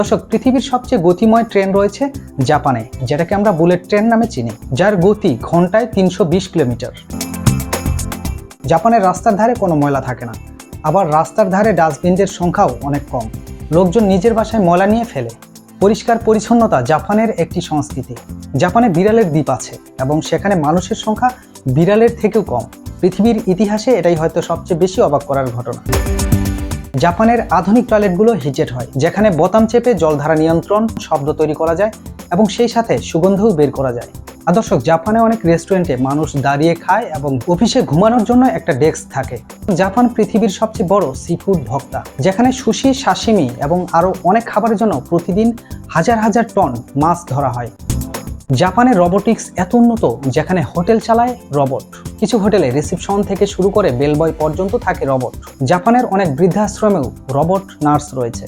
দর্শক, পৃথিবীর সবচেয়ে গতিময় ট্রেন রয়েছে জাপানে, যেটাকে আমরা বুলেট ট্রেন নামে চিনি, যার গতি ঘন্টায় 320 কিলোমিটার। জাপানের রাস্তার ধারে কোনো ময়লা থাকে না, আবার রাস্তার ধারে ডাস্টবিনের সংখ্যাও অনেক কম। লোকজন নিজের বাসায় ময়লা নিয়ে ফেলে। পরিষ্কার পরিচ্ছন্নতা জাপানের একটি সংস্কৃতি। জাপানে বিড়ালের দ্বীপ আছে এবং সেখানে মানুষের সংখ্যা বিড়ালের থেকেও কম। পৃথিবীর ইতিহাসে এটাই হয়তো সবচেয়ে বেশি অবাক করার ঘটনা। জাপানের আধুনিক টয়লেটগুলো হিটেড হয়, যেখানে বোতাম চেপে জলধারা নিয়ন্ত্রণ, শব্দ তৈরি করা যায় এবং সেই সাথে সুগন্ধও বের করা যায়। আর দর্শক, জাপানে অনেক রেস্টুরেন্টে মানুষ দাঁড়িয়ে খায় এবং অফিসে ঘুমানোর জন্য একটা ডেস্ক থাকে। জাপান পৃথিবীর সবচেয়ে বড় সিফুড ভোক্তা, যেখানে সুশি, সাশিমি এবং আরও অনেক খাবারের জন্য প্রতিদিন হাজার হাজার টন মাছ ধরা হয়। জাপানের রোবোটিক্স এত উন্নত, যেখানে হোটেল চালায় রোবট। কিছু হোটেলে রিসেপশন থেকে শুরু করে বেলবয় পর্যন্ত থাকে রোবট। জাপানের অনেক বৃদ্ধাশ্রমেও রোবট নার্স রয়েছে।